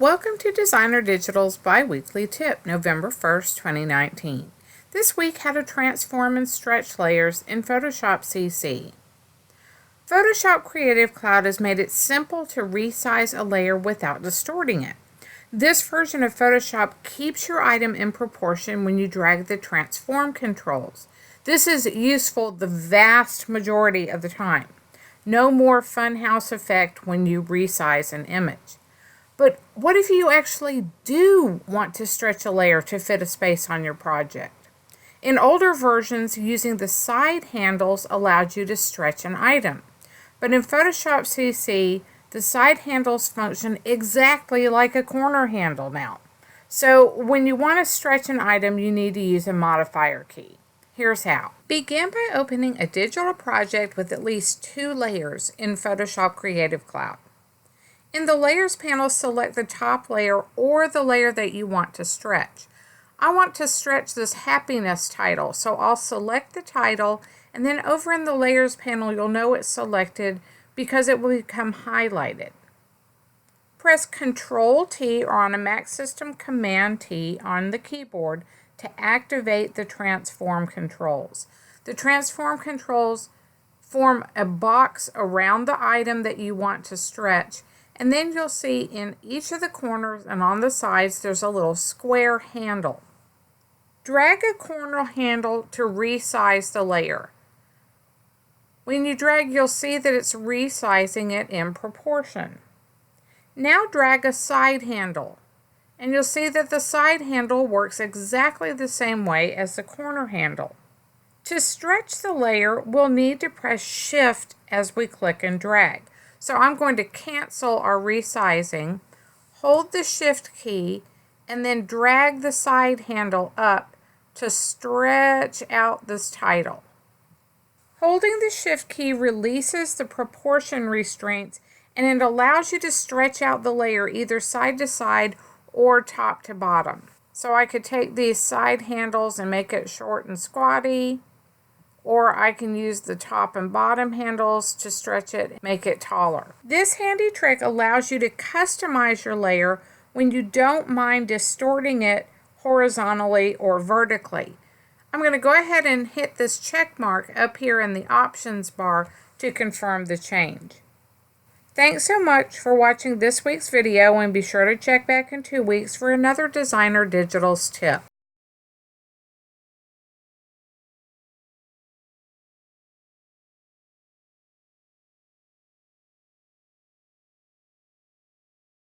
Welcome to Designer Digital's bi-weekly tip, November 1st, 2019. This week, how to transform and stretch layers in Photoshop CC. Photoshop Creative Cloud has made it simple to resize a layer without distorting it. This version of Photoshop keeps your item in proportion when you drag the transform controls. This is useful the vast majority of the time. No more funhouse effect when you resize an image. But what if you actually do want to stretch a layer to fit a space on your project? In older versions, using the side handles allowed you to stretch an item. But in Photoshop CC, the side handles function exactly like a corner handle now. So when you want to stretch an item, you need to use a modifier key. Here's how. Begin by opening a digital project with at least 2 layers in Photoshop Creative Cloud. In the Layers panel, select the top layer or the layer that you want to stretch. I want to stretch this happiness title, so I'll select the title, and then over in the Layers panel, you'll know it's selected because it will become highlighted. Press Ctrl-T or on a Mac system Command-T on the keyboard to activate the transform controls. The transform controls form a box around the item that you want to stretch. And then you'll see in each of the corners and on the sides there's a little square handle. Drag a corner handle to resize the layer. When you drag, you'll see that it's resizing it in proportion. Now drag a side handle, and you'll see that the side handle works exactly the same way as the corner handle. To stretch the layer, we'll need to press Shift as we click and drag. So I'm going to cancel our resizing, hold the Shift key, and then drag the side handle up to stretch out this title. Holding the Shift key releases the proportion restraints, and it allows you to stretch out the layer either side to side or top to bottom. So I could take these side handles and make it short and squatty, or I can use the top and bottom handles to stretch it, make it taller. This handy trick allows you to customize your layer when you don't mind distorting it horizontally or vertically. I'm going to go ahead and hit this check mark up here in the options bar to confirm the change. Thanks so much for watching this week's video, and be sure to check back in 2 weeks for another Designer Digitals tip.